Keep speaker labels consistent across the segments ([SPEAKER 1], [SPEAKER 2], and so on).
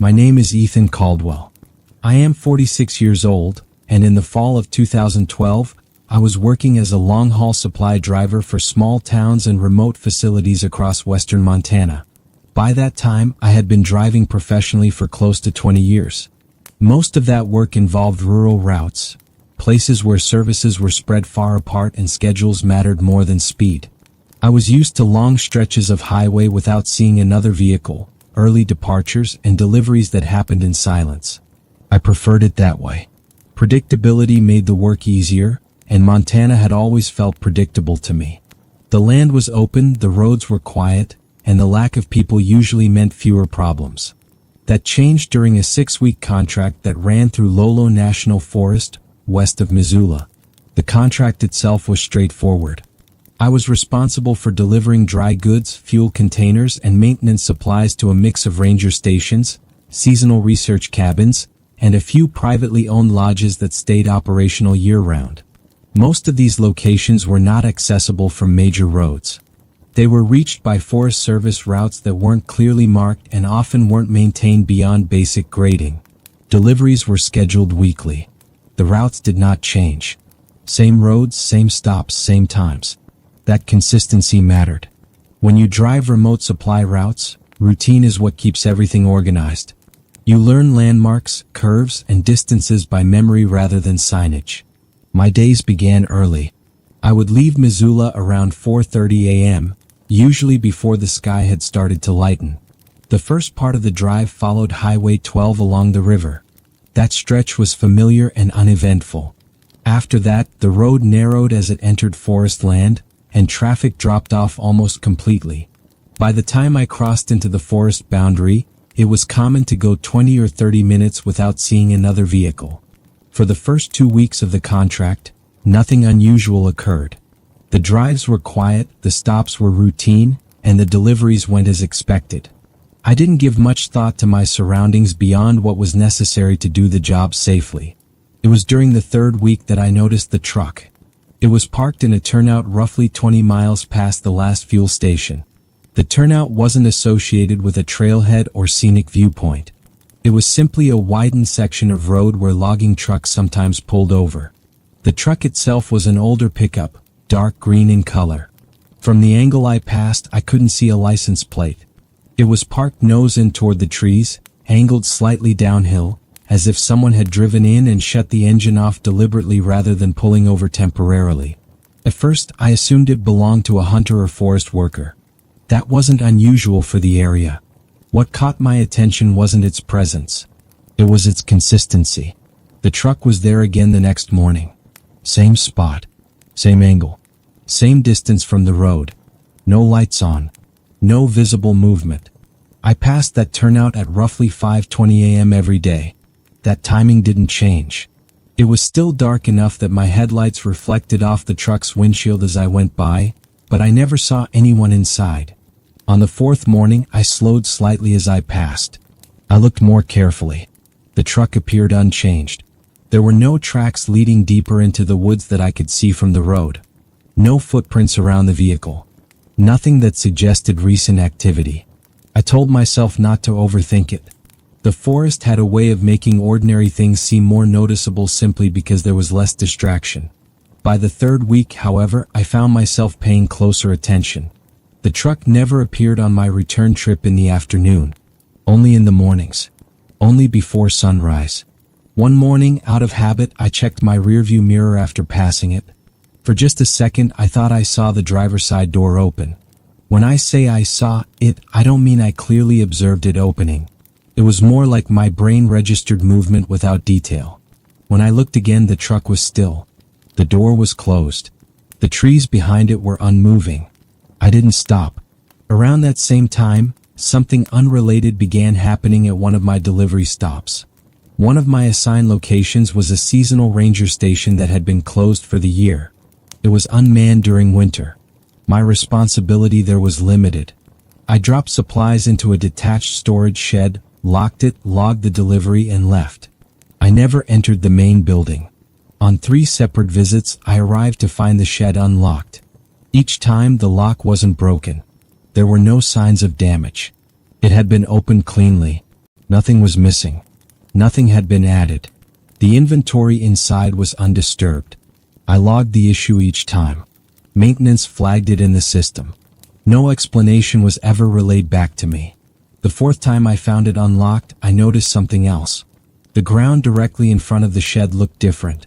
[SPEAKER 1] My name is Ethan Caldwell. I am 46 years old, and in the fall of 2012, I was working as a long-haul supply driver for small towns and remote facilities across western Montana. By that time, I had been driving professionally for close to 20 years. Most of that work involved rural routes, places where services were spread far apart and schedules mattered more than speed. I was used to long stretches of highway without seeing another vehicle, early departures, and deliveries that happened in silence. I preferred it that way. Predictability made the work easier, and Montana had always felt predictable to me. The land was open, the roads were quiet, and the lack of people usually meant fewer problems. That changed during a 6-week contract that ran through Lolo National Forest, west of Missoula. The contract itself was straightforward. I was responsible for delivering dry goods, fuel containers, and maintenance supplies to a mix of ranger stations, seasonal research cabins, and a few privately owned lodges that stayed operational year-round. Most of these locations were not accessible from major roads. They were reached by Forest Service routes that weren't clearly marked and often weren't maintained beyond basic grading. Deliveries were scheduled weekly. The routes did not change. Same roads, same stops, same times. That consistency mattered. When you drive remote supply routes, routine is what keeps everything organized. You learn landmarks, curves, and distances by memory rather than signage. My days began early. I would leave Missoula around 4:30 a.m., usually before the sky had started to lighten. The first part of the drive followed Highway 12 along the river. That stretch was familiar and uneventful. After that, the road narrowed as it entered forest land, and traffic dropped off almost completely. By the time I crossed into the forest boundary, it was common to go 20 or 30 minutes without seeing another vehicle. For the first 2 weeks of the contract, nothing unusual occurred. The drives were quiet, the stops were routine, and the deliveries went as expected. I didn't give much thought to my surroundings beyond what was necessary to do the job safely. It was during the 3rd week that I noticed the truck. It was parked in a turnout roughly 20 miles past the last fuel station. The turnout wasn't associated with a trailhead or scenic viewpoint. It was simply a widened section of road where logging trucks sometimes pulled over. The truck itself was an older pickup, dark green in color. From the angle I passed, I couldn't see a license plate. It was parked nose in toward the trees, angled slightly downhill, as if someone had driven in and shut the engine off deliberately rather than pulling over temporarily. At first, I assumed it belonged to a hunter or forest worker. That wasn't unusual for the area. What caught my attention wasn't its presence. It was its consistency. The truck was there again the next morning. Same spot. Same angle. Same distance from the road. No lights on. No visible movement. I passed that turnout at roughly 5:20 a.m. every day. That timing didn't change. It was still dark enough that my headlights reflected off the truck's windshield as I went by, but I never saw anyone inside. On the 4th morning, I slowed slightly as I passed. I looked more carefully. The truck appeared unchanged. There were no tracks leading deeper into the woods that I could see from the road. No footprints around the vehicle. Nothing that suggested recent activity. I told myself not to overthink it. The forest had a way of making ordinary things seem more noticeable simply because there was less distraction. By the 3rd week, however, I found myself paying closer attention. The truck never appeared on my return trip in the afternoon. Only in the mornings. Only before sunrise. One morning, out of habit, I checked my rearview mirror after passing it. For just a second, I thought I saw the driver's side door open. When I say I saw it, I don't mean I clearly observed it opening. It was more like my brain registered movement without detail. When I looked again, the truck was still. The door was closed. The trees behind it were unmoving. I didn't stop. Around that same time, something unrelated began happening at one of my delivery stops. One of my assigned locations was a seasonal ranger station that had been closed for the year. It was unmanned during winter. My responsibility there was limited. I dropped supplies into a detached storage shed, locked it, logged the delivery, and left. I never entered the main building. On 3 separate visits, I arrived to find the shed unlocked. Each time, the lock wasn't broken. There were no signs of damage. It had been opened cleanly. Nothing was missing. Nothing had been added. The inventory inside was undisturbed. I logged the issue each time. Maintenance flagged it in the system. No explanation was ever relayed back to me. The fourth time I found it unlocked, I noticed something else. The ground directly in front of the shed looked different.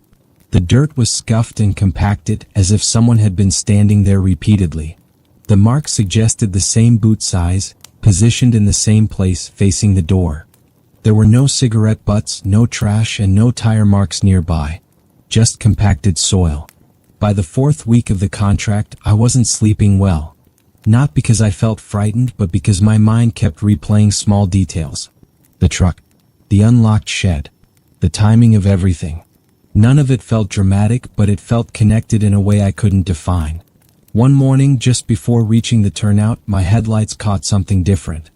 [SPEAKER 1] The dirt was scuffed and compacted as if someone had been standing there repeatedly. The marks suggested the same boot size, positioned in the same place facing the door. There were no cigarette butts, no trash, and no tire marks nearby. Just compacted soil. By the fourth week of the contract, I wasn't sleeping well. Not because I felt frightened, but because my mind kept replaying small details. The truck. The unlocked shed. The timing of everything. None of it felt dramatic, but it felt connected in a way I couldn't define. One morning, just before reaching the turnout, my headlights caught something different.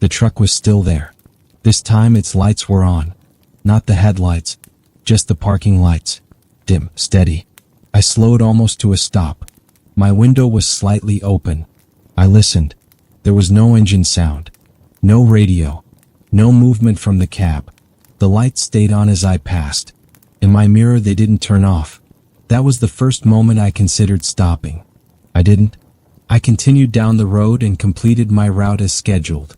[SPEAKER 1] The truck was still there. This time its lights were on. Not the headlights. Just the parking lights. Dim, steady. I slowed almost to a stop. My window was slightly open. I listened. There was no engine sound. No radio. No movement from the cab. The lights stayed on as I passed. In my mirror they didn't turn off. That was the first moment I considered stopping. I didn't. I continued down the road and completed my route as scheduled.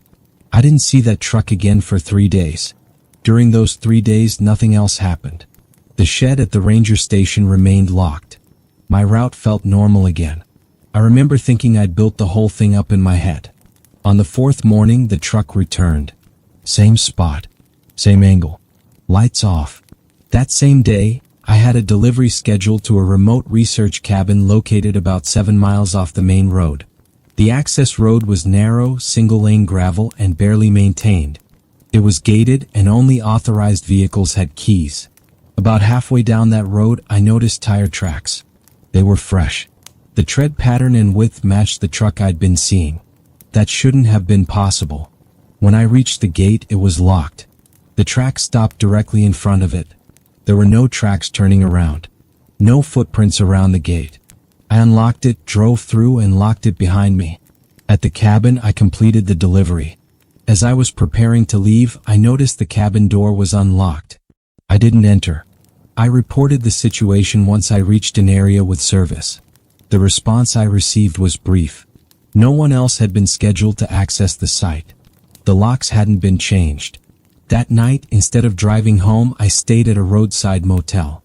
[SPEAKER 1] I didn't see that truck again for 3 days. During those 3 days, nothing else happened. The shed at the ranger station remained locked. My route felt normal again. I remember thinking I'd built the whole thing up in my head. On the fourth morning, the truck returned. Same spot. Same angle. Lights off. That same day, I had a delivery scheduled to a remote research cabin located about 7 miles off the main road. The access road was narrow, single-lane gravel, and barely maintained. It was gated, and only authorized vehicles had keys. About halfway down that road, I noticed tire tracks. They were fresh. The tread pattern and width matched the truck I'd been seeing. That shouldn't have been possible. When I reached the gate, it was locked. The track stopped directly in front of it. There were no tracks turning around. No footprints around the gate. I unlocked it, drove through, and locked it behind me. At the cabin, I completed the delivery. As I was preparing to leave, I noticed the cabin door was unlocked. I didn't enter. I reported the situation once I reached an area with service. The response I received was brief. No one else had been scheduled to access the site. The locks hadn't been changed. That night, instead of driving home, I stayed at a roadside motel.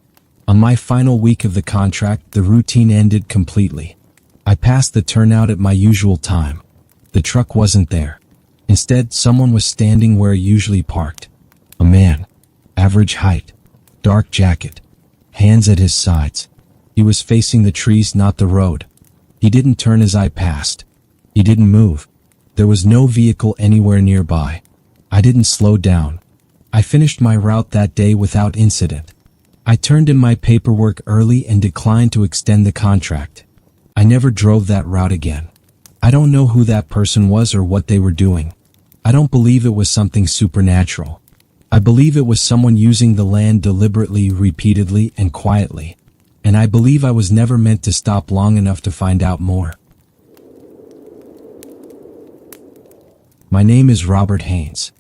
[SPEAKER 1] On my final week of the contract, the routine ended completely. I passed the turnout at my usual time. The truck wasn't there. Instead, someone was standing where it usually parked. A man. Average height. Dark jacket. Hands at his sides. He was facing the trees, not the road. He didn't turn as I passed. He didn't move. There was no vehicle anywhere nearby. I didn't slow down. I finished my route that day without incident. I turned in my paperwork early and declined to extend the contract. I never drove that route again. I don't know who that person was or what they were doing. I don't believe it was something supernatural. I believe it was someone using the land deliberately, repeatedly, and quietly. And I believe I was never meant to stop long enough to find out more. My name is Robert Haynes.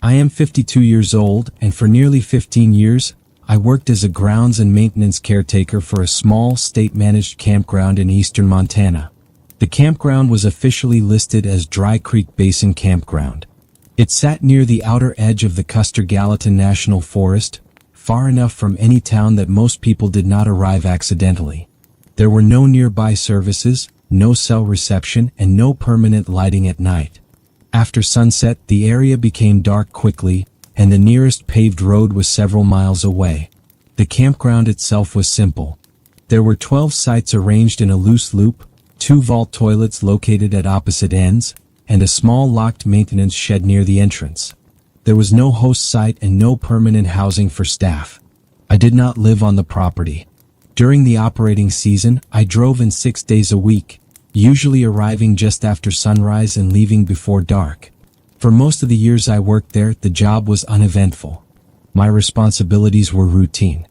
[SPEAKER 1] I am 52 years old, and for nearly 15 years, I worked as a grounds and maintenance caretaker for a small, state-managed campground in eastern Montana. The campground was officially listed as Dry Creek Basin Campground. It sat near the outer edge of the Custer-Gallatin National Forest, far enough from any town that most people did not arrive accidentally. There were no nearby services, no cell reception, and no permanent lighting at night. After sunset, the area became dark quickly, and the nearest paved road was several miles away. The campground itself was simple. There were 12 sites arranged in a loose loop, 2 vault toilets located at opposite ends, and a small locked maintenance shed near the entrance. There was no host site and no permanent housing for staff. I did not live on the property. During the operating season, I drove in 6 days a week, usually arriving just after sunrise and leaving before dark. For most of the years I worked there, the job was uneventful. My responsibilities were routine.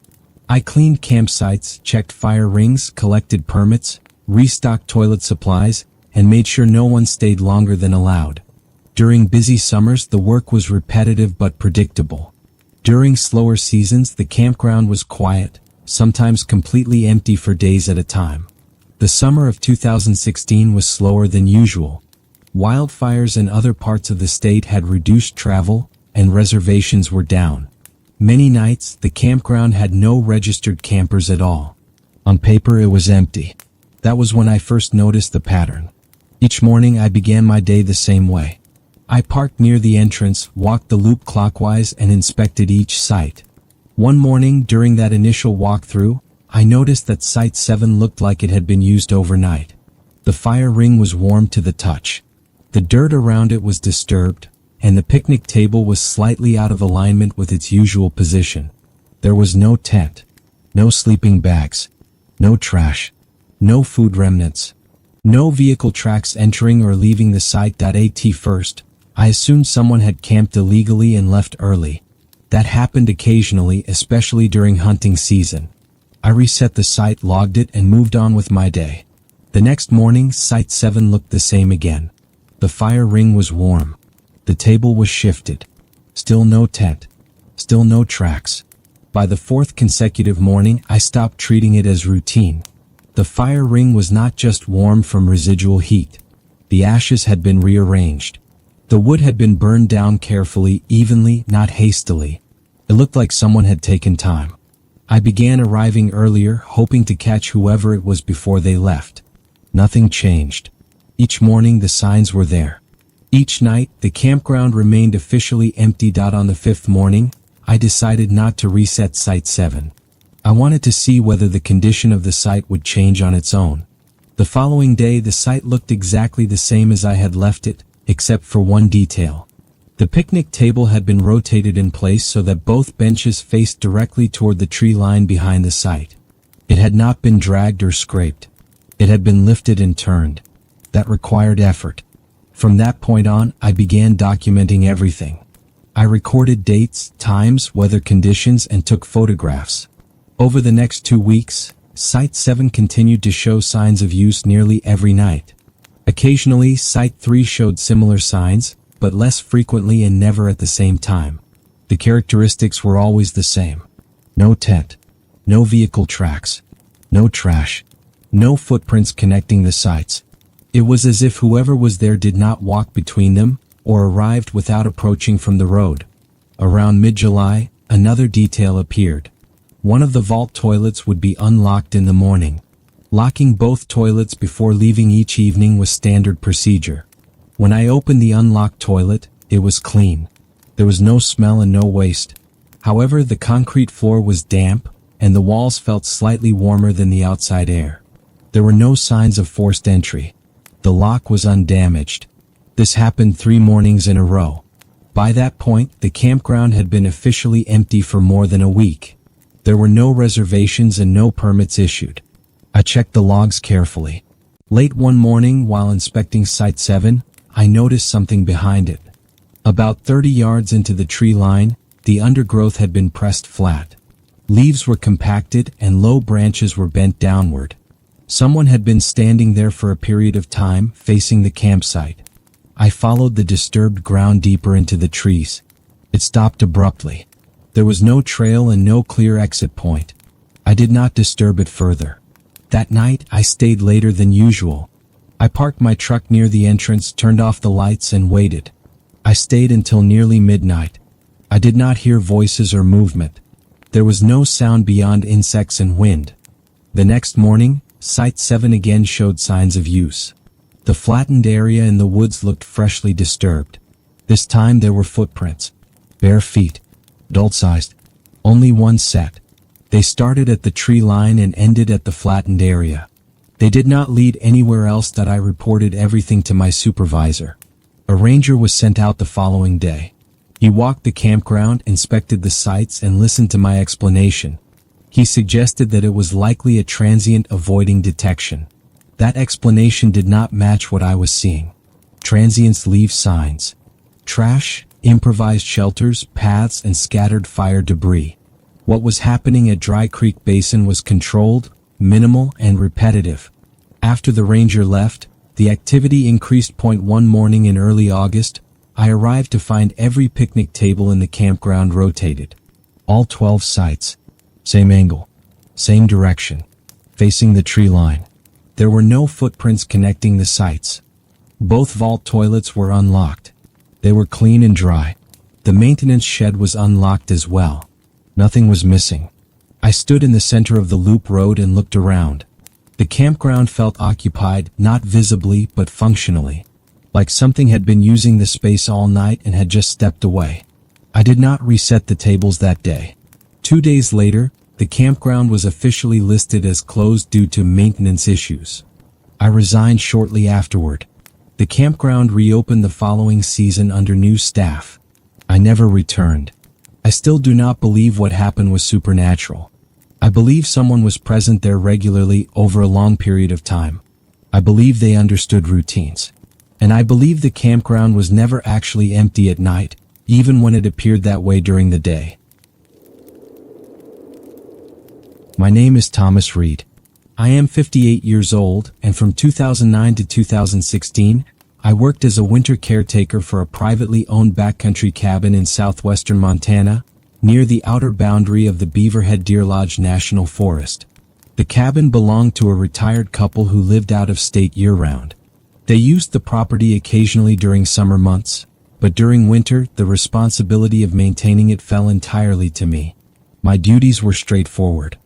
[SPEAKER 1] I cleaned campsites, checked fire rings, collected permits, restocked toilet supplies, and made sure no one stayed longer than allowed. During busy summers, the work was repetitive but predictable. During slower seasons, the campground was quiet, sometimes completely empty for days at a time. The summer of 2016 was slower than usual. Wildfires in other parts of the state had reduced travel, and reservations were down. Many nights, the campground had no registered campers at all. On paper, it was empty. That was when I first noticed the pattern. Each morning, I began my day the same way. I parked near the entrance, walked the loop clockwise, and inspected each site. One morning, during that initial walkthrough, I noticed that Site 7 looked like it had been used overnight. The fire ring was warm to the touch. The dirt around it was disturbed, and the picnic table was slightly out of alignment with its usual position. There was no tent, no sleeping bags, no trash, no food remnants, no vehicle tracks entering or leaving the site. At first, I assumed someone had camped illegally and left early. That happened occasionally, especially during hunting season. I reset the site, logged it, and moved on with my day. The next morning, Site 7 looked the same again. The fire ring was warm. The table was shifted. Still no tent. Still no tracks. By the fourth consecutive morning, I stopped treating it as routine. The fire ring was not just warm from residual heat. The ashes had been rearranged. The wood had been burned down carefully, evenly, not hastily. It looked like someone had taken time. I began arriving earlier, hoping to catch whoever it was before they left. Nothing changed. Each morning the signs were there. Each night, the campground remained officially empty. On the fifth morning, I decided not to reset Site 7. I wanted to see whether the condition of the site would change on its own. The following day, the site looked exactly the same as I had left it, except for one detail. The picnic table had been rotated in place so that both benches faced directly toward the tree line behind the site. It had not been dragged or scraped. It had been lifted and turned. That required effort. From that point on, I began documenting everything. I recorded dates, times, weather conditions, and took photographs. Over the next 2 weeks, Site 7 continued to show signs of use nearly every night. Occasionally, Site 3 showed similar signs, but less frequently and never at the same time. The characteristics were always the same. No tent, no vehicle tracks, no trash, no footprints connecting the sites. It was as if whoever was there did not walk between them, or arrived without approaching from the road. Around mid-July, another detail appeared. One of the vault toilets would be unlocked in the morning. Locking both toilets before leaving each evening was standard procedure. When I opened the unlocked toilet, it was clean. There was no smell and no waste. However, the concrete floor was damp, and the walls felt slightly warmer than the outside air. There were no signs of forced entry. The lock was undamaged. This happened 3 mornings in a row. By that point, the campground had been officially empty for more than a week. There were no reservations and no permits issued. I checked the logs carefully. Late one morning, while inspecting Site 7, I noticed something behind it. About 30 yards into the tree line, the undergrowth had been pressed flat. Leaves were compacted and low branches were bent downward. Someone had been standing there for a period of time, facing the campsite. I followed the disturbed ground deeper into the trees. It stopped abruptly. There was no trail and no clear exit point. I did not disturb it further. That night, I stayed later than usual. I parked my truck near the entrance, turned off the lights, and waited. I stayed until nearly midnight. I did not hear voices or movement. There was no sound beyond insects and wind. The next morning, Site 7 again showed signs of use. The flattened area in the woods looked freshly disturbed. This time there were footprints. Bare feet. Adult-sized. Only one set. They started at the tree line and ended at the flattened area. They did not lead anywhere else. I reported everything to my supervisor. A ranger was sent out the following day. He walked the campground, inspected the sites, and listened to my explanation. He suggested that it was likely a transient avoiding detection. That explanation did not match what I was seeing. Transients leave signs. Trash, improvised shelters, paths, and scattered fire debris. What was happening at Dry Creek Basin was controlled, minimal, and repetitive. After the ranger left, the activity increased. One morning in early August, I arrived to find every picnic table in the campground rotated. All 12 sites. Same angle. Same direction. Facing the tree line. There were no footprints connecting the sites. Both vault toilets were unlocked. They were clean and dry. The maintenance shed was unlocked as well. Nothing was missing. I stood in the center of the loop road and looked around. The campground felt occupied, not visibly but functionally. Like something had been using the space all night and had just stepped away. I did not reset the tables that day. 2 days later, the campground was officially listed as closed due to maintenance issues. I resigned shortly afterward. The campground reopened the following season under new staff. I never returned. I still do not believe what happened was supernatural. I believe someone was present there regularly over a long period of time. I believe they understood routines. And I believe the campground was never actually empty at night, even when it appeared that way during the day. My name is Thomas Reed. I am 58 years old, and from 2009 to 2016, I worked as a winter caretaker for a privately owned backcountry cabin in southwestern Montana, near the outer boundary of the Beaverhead Deer Lodge National Forest. The cabin belonged to a retired couple who lived out of state year-round. They used the property occasionally during summer months, but during winter, the responsibility of maintaining it fell entirely to me. My duties were straightforward.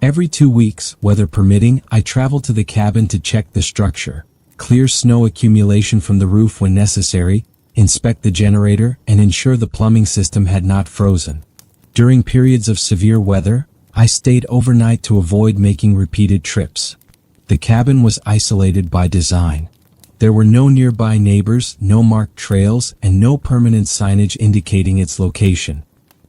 [SPEAKER 1] Every 2 weeks, weather permitting, I traveled to the cabin to check the structure, clear snow accumulation from the roof when necessary, inspect the generator, and ensure the plumbing system had not frozen. During periods of severe weather, I stayed overnight to avoid making repeated trips. The cabin was isolated by design. There were no nearby neighbors, no marked trails, and no permanent signage indicating its location.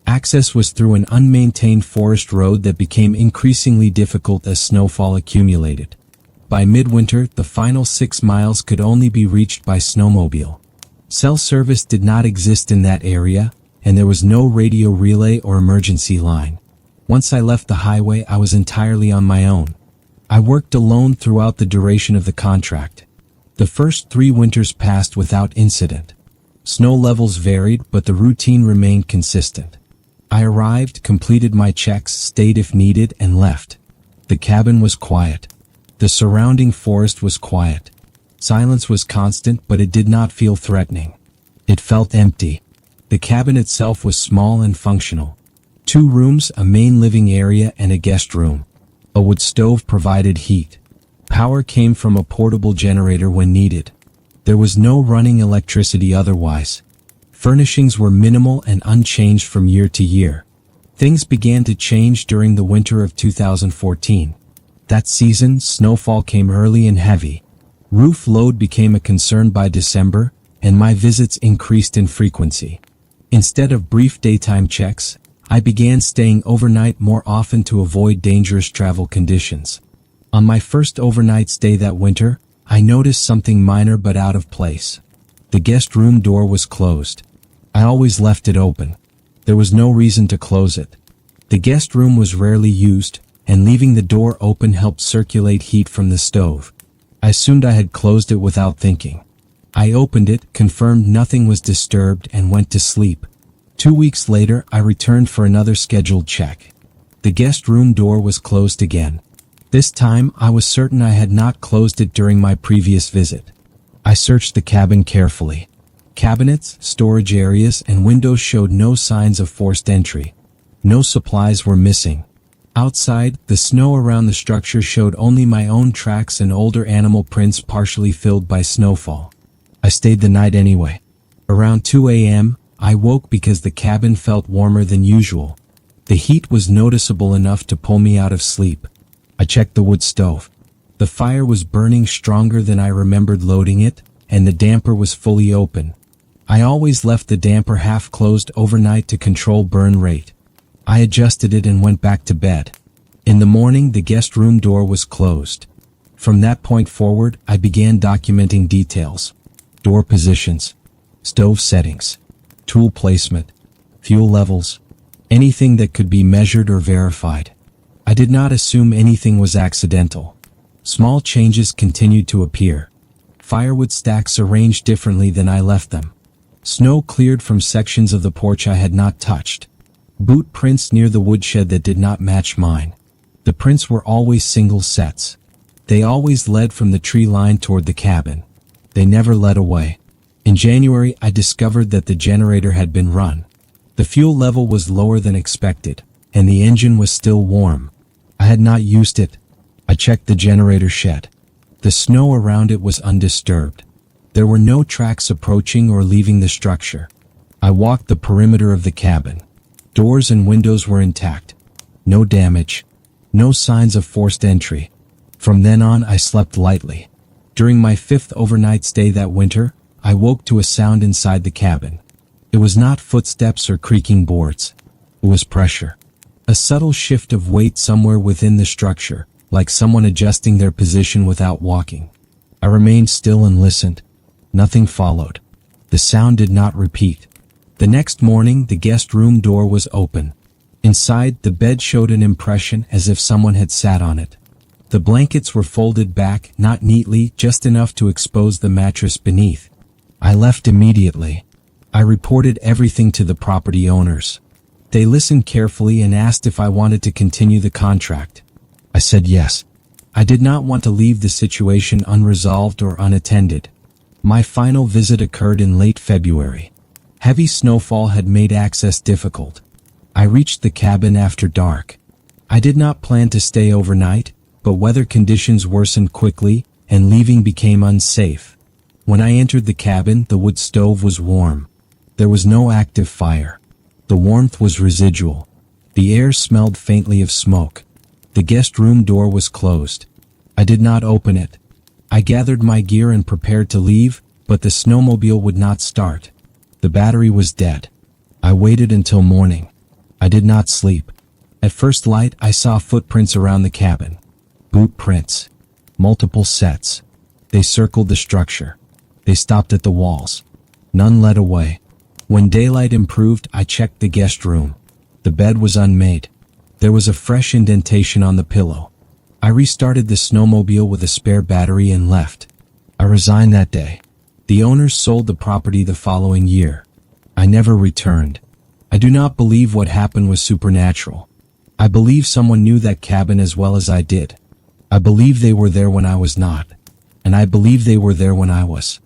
[SPEAKER 1] Access was through an unmaintained forest road that became increasingly difficult as snowfall accumulated. By midwinter, the final 6 miles could only be reached by snowmobile. Cell service did not exist in that area, and there was no radio relay or emergency line. Once I left the highway, I was entirely on my own. I worked alone throughout the duration of the contract. The first 3 winters passed without incident. Snow levels varied, but the routine remained consistent. I arrived, completed my checks, stayed if needed, and left. The cabin was quiet. The surrounding forest was quiet. Silence was constant, but it did not feel threatening. It felt empty. The cabin itself was small and functional. 2 rooms, a main living area, and a guest room. A wood stove provided heat. Power came from a portable generator when needed. There was no running electricity otherwise. Furnishings were minimal and unchanged from year to year. Things began to change during the winter of 2014. That season, snowfall came early and heavy. Roof load became a concern by December, and my visits increased in frequency. Instead of brief daytime checks, I began staying overnight more often to avoid dangerous travel conditions. On my first overnight stay that winter, I noticed something minor but out of place. The guest room door was closed. I always left it open. There was no reason to close it. The guest room was rarely used, and leaving the door open helped circulate heat from the stove. I assumed I had closed it without thinking. I opened it, confirmed nothing was disturbed, and went to sleep. 2 weeks later, I returned for another scheduled check. The guest room door was closed again. This time, I was certain I had not closed it during my previous visit. I searched the cabin carefully. Cabinets, storage areas, and windows showed no signs of forced entry. No supplies were missing. Outside, the snow around the structure showed only my own tracks and older animal prints partially filled by snowfall. I stayed the night anyway. Around 2 a.m., I woke because the cabin felt warmer than usual. The heat was noticeable enough to pull me out of sleep. I checked the wood stove. The fire was burning stronger than I remembered loading it, and the damper was fully open. I always left the damper half closed overnight to control burn rate. I adjusted it and went back to bed. In the morning, the guest room door was closed. From that point forward, I began documenting details. Door positions, stove settings, tool placement, fuel levels, anything that could be measured or verified. I did not assume anything was accidental. Small changes continued to appear. Firewood stacks arranged differently than I left them. Snow cleared from sections of the porch I had not touched. Boot prints near the woodshed that did not match mine. The prints were always single sets. They always led from the tree line toward the cabin. They never led away. In January, I discovered that the generator had been run. The fuel level was lower than expected, and the engine was still warm. I had not used it. I checked the generator shed. The snow around it was undisturbed. There were no tracks approaching or leaving the structure. I walked the perimeter of the cabin. Doors and windows were intact. No damage. No signs of forced entry. From then on, I slept lightly. During my 5th overnight stay that winter, I woke to a sound inside the cabin. It was not footsteps or creaking boards. It was pressure. A subtle shift of weight somewhere within the structure, like someone adjusting their position without walking. I remained still and listened. Nothing followed. The sound did not repeat. The next morning, the guest room door was open. Inside, the bed showed an impression as if someone had sat on it. The blankets were folded back, not neatly, just enough to expose the mattress beneath. I left immediately. I reported everything to the property owners. They listened carefully and asked if I wanted to continue the contract. I said yes. I did not want to leave the situation unresolved or unattended. My final visit occurred in late February. Heavy snowfall had made access difficult. I reached the cabin after dark. I did not plan to stay overnight, but weather conditions worsened quickly, and leaving became unsafe. When I entered the cabin, the wood stove was warm. There was no active fire. The warmth was residual. The air smelled faintly of smoke. The guest room door was closed. I did not open it. I gathered my gear and prepared to leave, but the snowmobile would not start. The battery was dead. I waited until morning. I did not sleep. At first light, I saw footprints around the cabin. Boot prints. Multiple sets. They circled the structure. They stopped at the walls. None led away. When daylight improved, I checked the guest room. The bed was unmade. There was a fresh indentation on the pillow. I restarted the snowmobile with a spare battery and left. I resigned that day. The owners sold the property the following year. I never returned. I do not believe what happened was supernatural. I believe someone knew that cabin as well as I did. I believe they were there when I was not. And I believe they were there when I was.